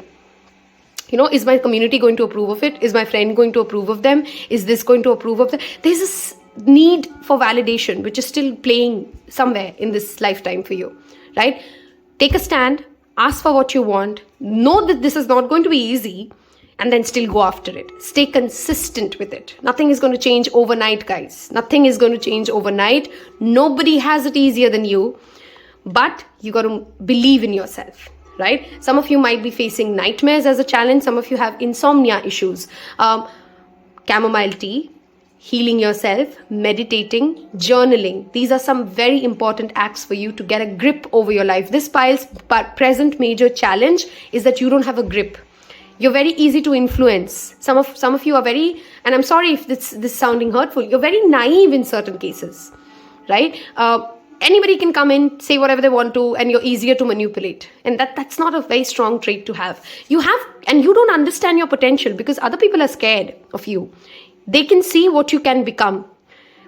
Is my community going to approve of it? Is my friend going to approve of them? Is this going to approve of them? There's this need for validation, which is still playing somewhere in this lifetime for you, right? Take a stand, ask for what you want, know that this is not going to be easy, and then still go after it. Stay consistent with it. Nothing is going to change overnight, guys. Nothing is going to change overnight. Nobody has it easier than you, but you got to believe in yourself, right? Some of you might be facing nightmares as a challenge. Some of you have insomnia issues. Chamomile tea, healing yourself, meditating, journaling. These are some very important acts for you to get a grip over your life. This pile's present major challenge is that you don't have a grip. You're very easy to influence. Some of you are very, and I'm sorry if this is sounding hurtful, you're very naive in certain cases, right? Anybody can come in, say whatever they want to, and you're easier to manipulate. And that's not a very strong trait to have. And you don't understand your potential because other people are scared of you. They can see what you can become.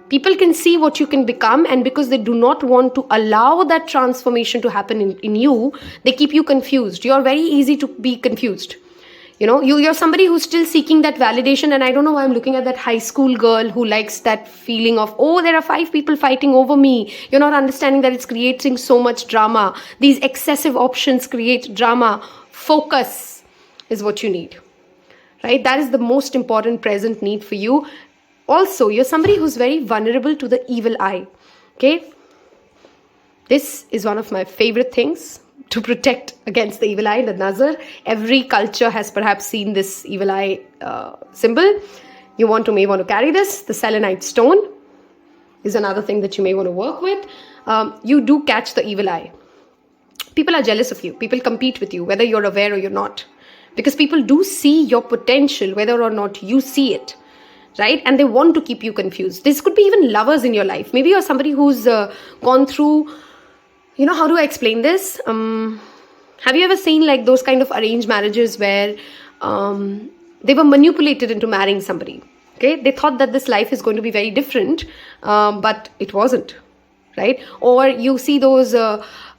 People can see what you can become, and because they do not want to allow that transformation to happen in you, they keep you confused. You're very easy to be confused. You're somebody who's still seeking that validation, and I don't know why I'm looking at that high school girl who likes that feeling of, oh, there are 5 people fighting over me. You're not understanding that it's creating so much drama. These excessive options create drama. Focus is what you need, right? That is the most important present need for you. Also, you're somebody who's very vulnerable to the evil eye, okay? This is one of my favorite things, to protect against the evil eye, the nazar. Every culture has perhaps seen this evil eye symbol. You may want to carry this. The selenite stone is another thing that you may want to work with. You do catch the evil eye. People are jealous of you. People compete with you, whether you're aware or you're not. Because people do see your potential, whether or not you see it. Right? And they want to keep you confused. This could be even lovers in your life. Maybe you're somebody who's gone through, how do I explain this? Have you ever seen like those kind of arranged marriages where they were manipulated into marrying somebody? Okay, they thought that this life is going to be very different, but it wasn't. Right? Or you see those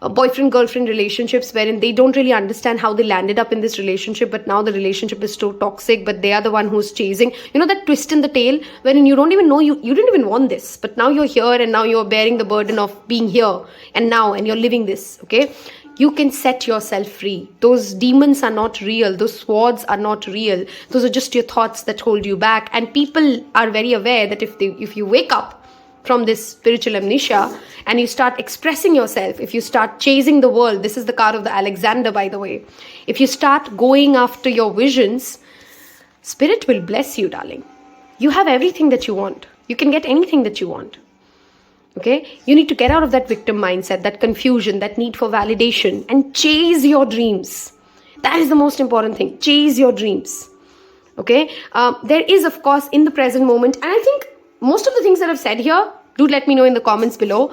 boyfriend-girlfriend relationships wherein they don't really understand how they landed up in this relationship, but now the relationship is so toxic, but they are the one who's chasing. That twist in the tail wherein you don't even know you didn't even want this, but now you're here and now you're bearing the burden of being here and you're living this, okay? You can set yourself free. Those demons are not real. Those swords are not real. Those are just your thoughts that hold you back. And people are very aware that if you wake up from this spiritual amnesia and you start expressing yourself, if you start chasing the world, this is the card of the Alexander, by the way. If you start going after your visions, spirit will bless you, darling. You have everything that you want. You can get anything that you want. Okay? You need to get out of that victim mindset, that confusion, that need for validation, and chase your dreams. That is the most important thing. Chase your dreams. Okay? There is, of course, in the present moment, and I think most of the things that I've said here, do let me know in the comments below.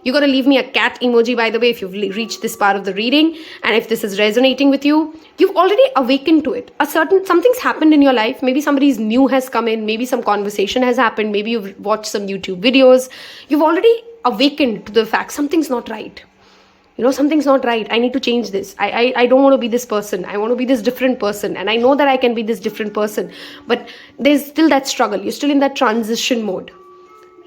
You got to leave me a cat emoji, by the way, if you've reached this part of the reading. And if this is resonating with you, you've already awakened to it. Something's happened in your life. Maybe somebody's new has come in. Maybe some conversation has happened. Maybe you've watched some YouTube videos. You've already awakened to the fact something's not right. Something's not right. I need to change this. I don't want to be this person. I want to be this different person. And I know that I can be this different person. But there's still that struggle. You're still in that transition mode.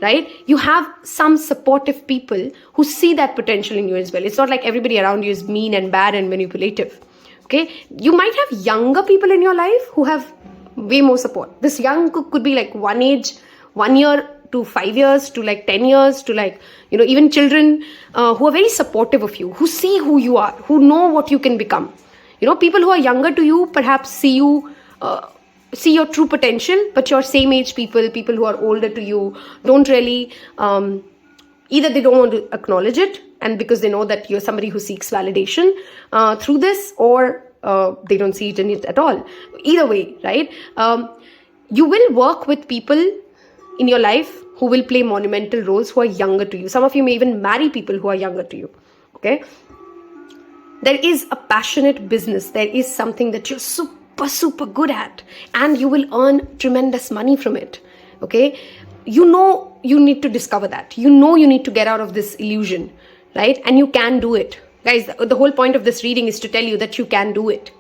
Right? You have some supportive people who see that potential in you as well. It's not like everybody around you is mean and bad and manipulative. Okay? You might have younger people in your life who have way more support. This young could be like 1 year to 5 years to like 10 years to like, even children who are very supportive of you, who see who you are, who know what you can become. People who are younger to you perhaps see your true potential, but your same age people who are older to you don't really, either they don't want to acknowledge it, and because they know that you're somebody who seeks validation through this, or they don't see it in it at all. Either way, right? You will work with people in your life who will play monumental roles who are younger to you. Some of you may even marry people who are younger to you. Okay? There is a passionate business. There is something that you're super good at, and you will earn tremendous money from it. Okay? You need to discover that. You need to get out of this illusion, right? And you can do it. Guys, the whole point of this reading is to tell you that you can do it,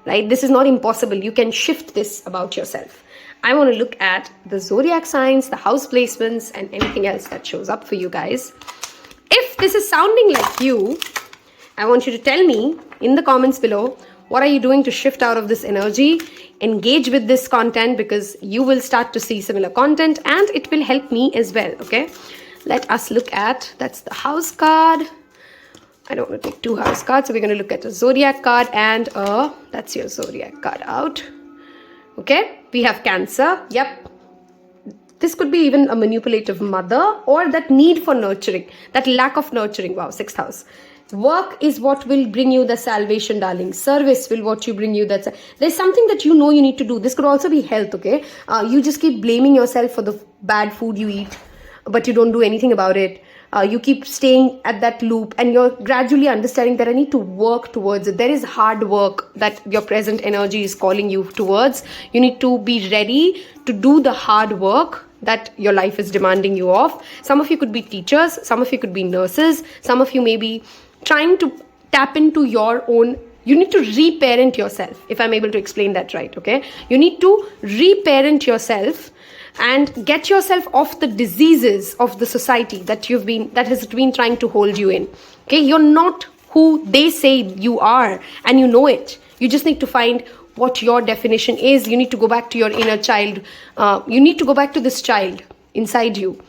right? This is not impossible. You can shift this about yourself. I want to look at the zodiac signs, the house placements, and anything else that shows up for you guys. If this is sounding like you, I want you to tell me in the comments below, what are you doing to shift out of this energy? Engage with this content, because you will start to see similar content and it will help me as well, okay? Let us look at, that's the house card. I don't want to take 2 house cards, so we're going to look at a zodiac card and that's your zodiac card out. Okay, we have Cancer. Yep. This could be even a manipulative mother, or that need for nurturing, that lack of nurturing. Wow, 6th house. Work is what will bring you the salvation, darling. Service will what you bring you that. There's something that you need to do. This could also be health, okay? You just keep blaming yourself for the bad food you eat, but you don't do anything about it. you keep staying at that loop, and you're gradually understanding that I need to work towards it. There is hard work that your present energy is calling you towards. You need to be ready to do the hard work that your life is demanding you of. Some of you could be teachers, some of you could be nurses, some of you may be trying to tap into your own. You need to reparent yourself, if I'm able to explain that right, okay? You need to reparent yourself and get yourself off the diseases of the society that has been trying to hold you in. Okay, you're not who they say you are, and you know it. You just need to find what your definition is. You need to go back to your inner child. You need to go back to this child inside you,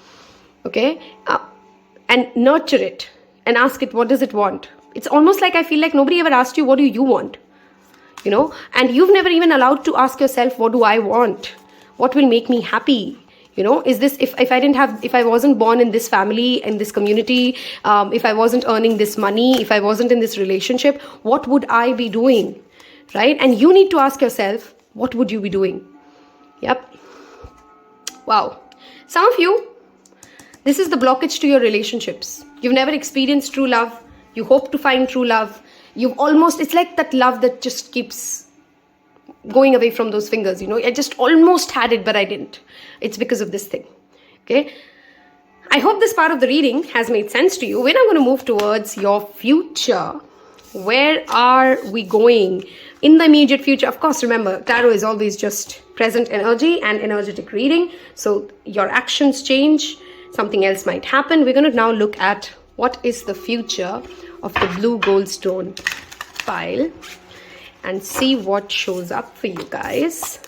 okay, and nurture it and ask it, what does it want? It's almost like I feel like nobody ever asked you, what do you want? You know, and you've never even allowed to ask yourself, what do I want? What will make me happy? You know, is this, if I wasn't born in this family, in this community, if I wasn't earning this money, if I wasn't in this relationship, what would I be doing? Right? And you need to ask yourself, what would you be doing? Yep. Wow. Some of you, this is the blockage to your relationships. You've never experienced true love. You hope to find true love. It's like that love that just keeps going away from those fingers, you know. I just almost had it, but I didn't. It's because of this thing. Okay. I hope this part of the reading has made sense to you. We're now going to move towards your future. Where are we going in the immediate future? Of course, remember, tarot is always just present energy and energetic reading. So your actions change. Something else might happen. We're going to now look at what is the future of the blue Goldstone pile and see what shows up for you guys.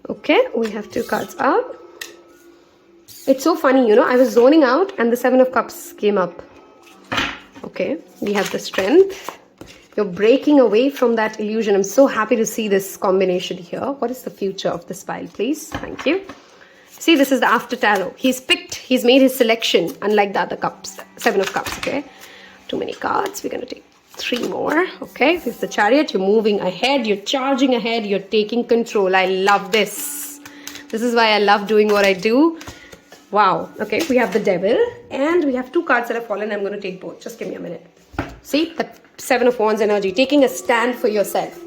Okay, we have 2 cards up. It's so funny, you know, I was zoning out and the 7 of Cups came up. Okay, we have the Strength. You're breaking away from that illusion. I'm so happy to see this combination here. What is the future of this pile, please? Thank you. See, this is the After Tarot. He's made his selection, unlike the other Cups, 7 of Cups, okay? Too many cards. We're going to take 3 more, okay? This is the Chariot. You're moving ahead. You're charging ahead. You're taking control. I love this. This is why I love doing what I do. Wow. Okay, we have the Devil and we have 2 cards that have fallen. I'm going to take both. Just give me a minute. See, the 7 of Wands energy, taking a stand for yourself.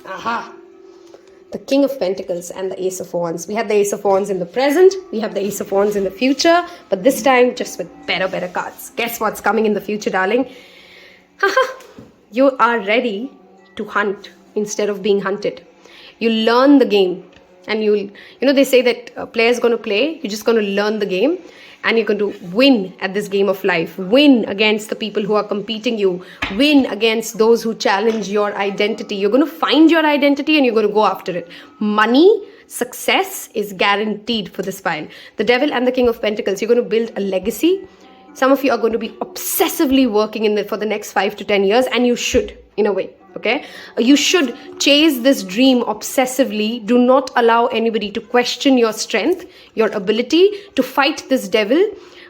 Aha. The King of Pentacles and the Ace of Wands. We have the Ace of Wands in the present. We have the Ace of Wands in the future. But this time, just with better cards. Guess what's coming in the future, darling? Haha. You are ready to hunt instead of being hunted. You learn the game, and they say that a player's going to play. You're just going to learn the game, and you're going to win at this game of life. Win against the people who are competing you. Win against those who challenge your identity. You're going to find your identity and you're going to go after it. Money, success is guaranteed for this pile. The Devil and the King of Pentacles, you're going to build a legacy. Some of you are going to be obsessively working for the next 5 to 10 years, and you should, in a way. Okay, you should chase this dream obsessively. Do not allow anybody to question your strength, your ability to fight this devil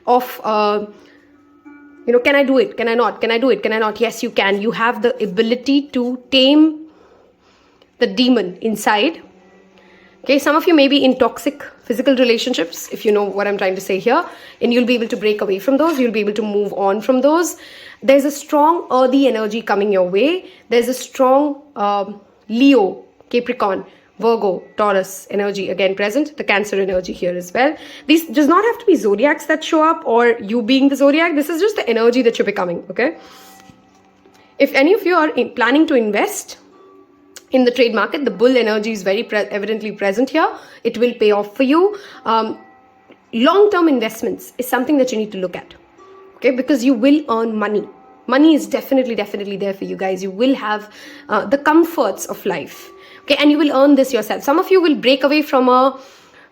of, can I do it? Can I not? Can I do it? Can I not? Yes, you can. You have the ability to tame the demon inside. Okay, some of you may be in toxic physical relationships, if you know what I'm trying to say here, and you'll be able to break away from those. You'll be able to move on from those. There's a strong earthy energy coming your way. There's a strong Leo, Capricorn, Virgo, Taurus energy again present. The Cancer energy here as well. These does not have to be zodiacs that show up or you being the zodiac. This is just the energy that you're becoming, okay? If any of you are planning to invest in the trade market, the bull energy is very evidently present here. It will pay off for you. Long-term investments is something that you need to look at. Okay, because you will earn money. Money is definitely there for you guys. You will have the comforts of life. Okay, and you will earn this yourself. Some of you will break away from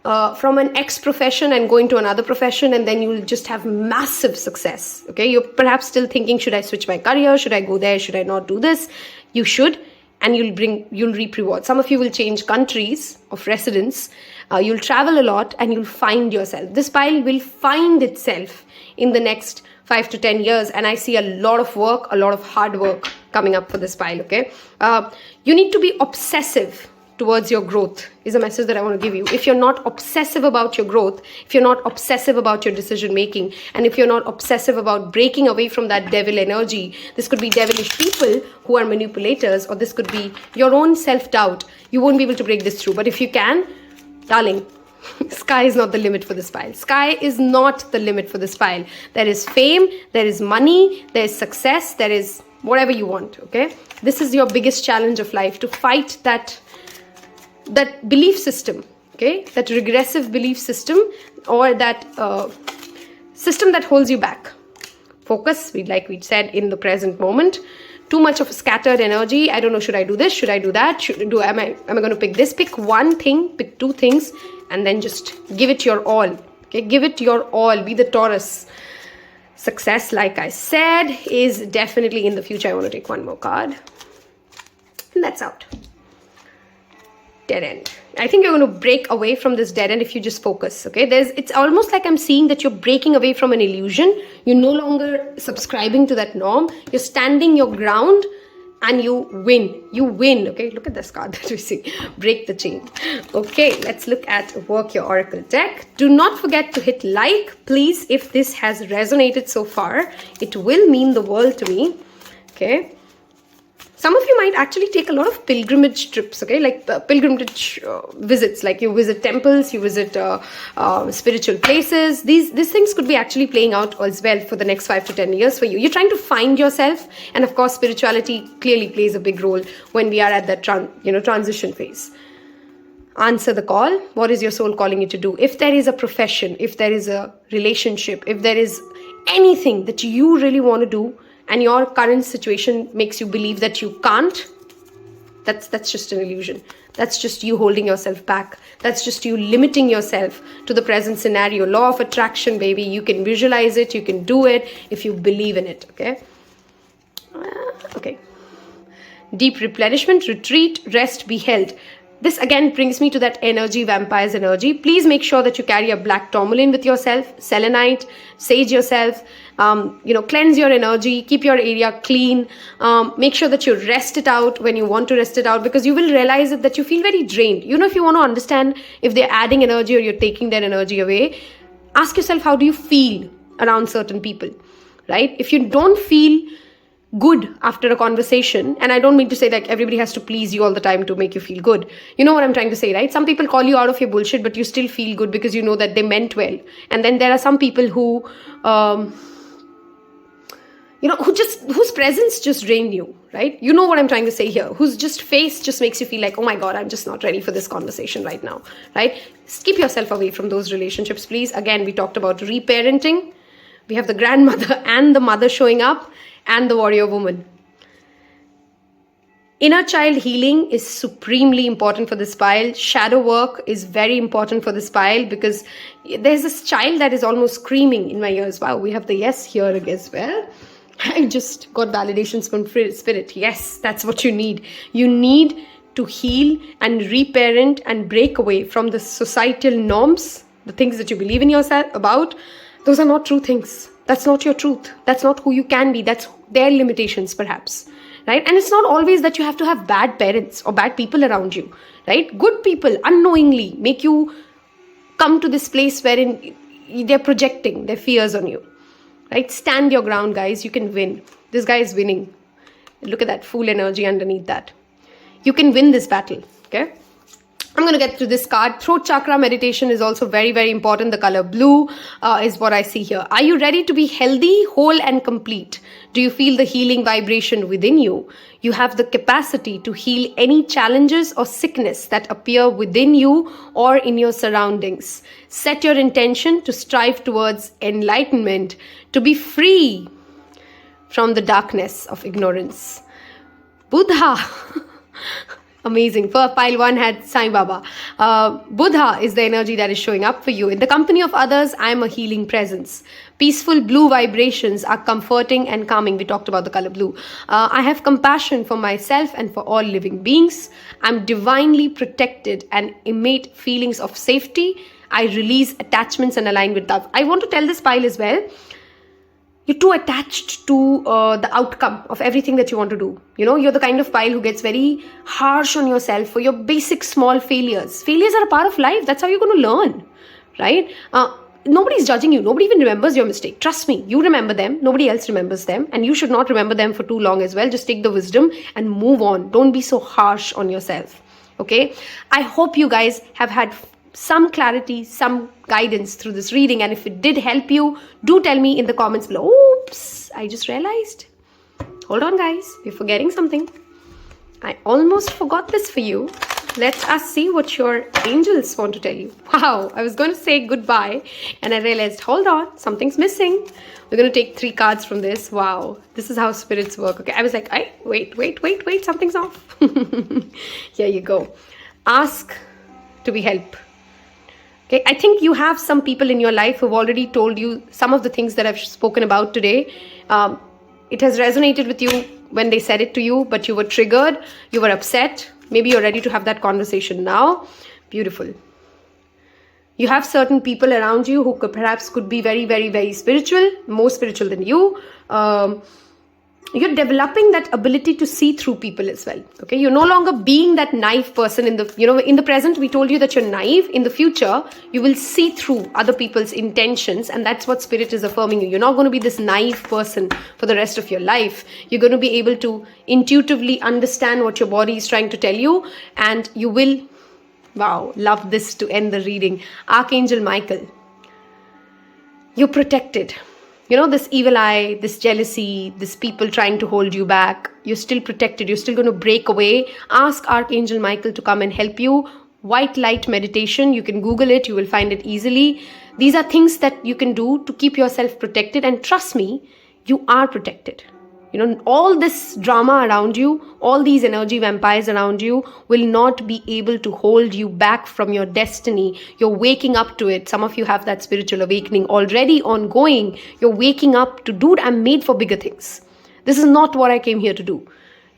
an X profession and go into another profession, and then you will just have massive success. Okay, you're perhaps still thinking, should I switch my career? Should I go there? Should I not do this? You should, and you'll reap reward. Some of you will change countries of residence You'll travel a lot and you'll find yourself. This pile will find itself in the next 5 to 10 years. And I see a lot of work, a lot of hard work coming up for this pile, okay? You need to be obsessive towards your growth is a message that I want to give you. If you're not obsessive about your growth, if you're not obsessive about your decision making, and if you're not obsessive about breaking away from that devil energy, this could be devilish people who are manipulators, or this could be your own self-doubt. You won't be able to break this through. But if you can, darling, sky is not the limit for this pile. Sky is not the limit for this pile. There is fame, there is money, there is success, there is whatever you want, okay? This is your biggest challenge of life, to fight that belief system, okay? That regressive belief system, or that system that holds you back. Focus, like we said, in the present moment. Too much of a scattered energy. I don't know, should I do this? Should I do that? Am I going to pick this? Pick one thing, pick two things, and then just give it your all, okay? Give it your all. Be the Taurus. Success, like I said, is definitely in the future. I want to take one more card. And that's out. Dead end. I think you're going to break away from this dead end if you just focus, okay? It's almost like I'm seeing that you're breaking away from an illusion. You're no longer subscribing to that norm. You're standing your ground and you win. You win, okay? Look at this card that we see. Break the chain. Okay, let's look at Work Your Oracle deck. Do not forget to hit like, please, if this has resonated so far. It will mean the world to me, okay? Some of you might actually take a lot of pilgrimage trips, okay? Like pilgrimage visits, like you visit temples, you visit spiritual places. These things could be actually playing out as well for the next 5 to 10 years for you. You're trying to find yourself. And of course, spirituality clearly plays a big role when we are at that transition phase. Answer the call. What is your soul calling you to do? If there is a profession, if there is a relationship, if there is anything that you really want to do, and your current situation makes you believe that you can't, that's just an illusion. That's just you holding yourself back. That's just you limiting yourself to the present scenario. Law of attraction, baby. You can visualize it. You can do it if you believe in it, okay? Okay. Deep replenishment, retreat, rest, be held. This again brings me to that energy, vampires energy. Please make sure that you carry a black tourmaline with yourself, selenite, sage yourself, cleanse your energy, keep your area clean. Make sure that you rest it out when you want to rest it out, because you will realize that you feel very drained. If you want to understand if they're adding energy or you're taking their energy away, ask yourself, how do you feel around certain people, right? If you don't feel good after a conversation, and I don't mean to say that everybody has to please you all the time to make you feel good. You know what I'm trying to say, right? Some people call you out of your bullshit, but you still feel good because you know that they meant well. And then there are some people who, whose presence just drained you, right? You know what I'm trying to say here. Whose just face just makes you feel like, oh my God, I'm just not ready for this conversation right now, right? Keep yourself away from those relationships, please. Again, we talked about reparenting. We have the grandmother and the mother showing up, and the warrior woman. Inner child healing is supremely important for this pile. Shadow work is very important for this pile, because there's this child that is almost screaming in my ears. Wow, we have the yes here as well. I just got validations from spirit. Yes, that's what you need. You need to heal and reparent and break away from the societal norms, the things that you believe in yourself about. Those are not true things. That's not your truth. That's not who you can be. That's their limitations, perhaps, right? And it's not always that you have to have bad parents or bad people around you, right? Good people unknowingly make you come to this place wherein they're projecting their fears on you, right? Stand your ground, guys. You can win. This guy is winning. Look at that fool energy underneath that. You can win this battle, okay? I'm going to get through this card. Throat chakra meditation is also very, very important. The color blue is what I see here. Are you ready to be healthy, whole, and complete? Do you feel the healing vibration within you? You have the capacity to heal any challenges or sickness that appear within you or in your surroundings. Set your intention to strive towards enlightenment, to be free from the darkness of ignorance. Buddha! Amazing. For pile 1 had Sai Baba. Buddha is the energy that is showing up for you. In the company of others, I am a healing presence. Peaceful blue vibrations are comforting and calming. We talked about the color blue. I have compassion for myself and for all living beings. I'm divinely protected and emit feelings of safety. I release attachments and align with love. I want to tell this pile as well. You're too attached to the outcome of everything that you want to do. You're the kind of pile who gets very harsh on yourself for your basic small failures. Failures are a part of life. That's how you're going to learn, right? Nobody's judging you. Nobody even remembers your mistake. Trust me, you remember them. Nobody else remembers them. And you should not remember them for too long as well. Just take the wisdom and move on. Don't be so harsh on yourself. Okay? I hope you guys have had some clarity, some guidance through this reading, and if it did help you, do tell me in the comments below. Oops, I just realized. Hold on, guys, we're forgetting something. I almost forgot this for you. Let us see what your angels want to tell you. Wow, I was going to say goodbye and I realized, hold on, something's missing. We're going to take 3 cards from this. Wow, this is how spirits work. Okay, I was like, wait, something's off. Here you go. Ask to be helped. Okay, I think you have some people in your life who've already told you some of the things that I've spoken about today. It has resonated with you when they said it to you, but you were triggered, you were upset. Maybe you're ready to have that conversation now. Beautiful. You have certain people around you who could be very, very, very spiritual, more spiritual than you. You're developing that ability to see through people as well. Okay, you're no longer being that naive person in the present. We told you that you're naive. In the future, you will see through other people's intentions, and that's what spirit is affirming you. You're not going to be this naive person for the rest of your life. You're going to be able to intuitively understand what your body is trying to tell you, and you will, wow, love this to end the reading. Archangel Michael, you're protected. This evil eye, this jealousy, this people trying to hold you back, you're still protected. You're still going to break away. Ask Archangel Michael to come and help you. White light meditation, you can Google it. You will find it easily. These are things that you can do to keep yourself protected. And trust me, you are protected. All this drama around you, all these energy vampires around you will not be able to hold you back from your destiny. You're waking up to it. Some of you have that spiritual awakening already ongoing. You're waking up to, dude, I'm made for bigger things. This is not what I came here to do.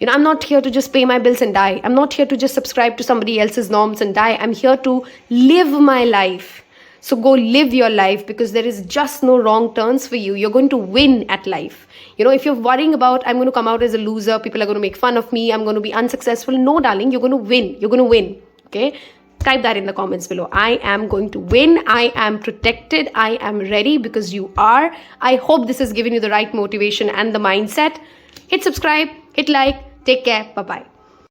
I'm not here to just pay my bills and die. I'm not here to just subscribe to somebody else's norms and die. I'm here to live my life. So go live your life, because there is just no wrong turns for you. You're going to win at life. If you're worrying about, I'm going to come out as a loser, people are going to make fun of me, I'm going to be unsuccessful. No, darling, you're going to win. You're going to win. Okay? Type that in the comments below. I am going to win. I am protected. I am ready, because you are. I hope this has given you the right motivation and the mindset. Hit subscribe, hit like, take care. Bye-bye.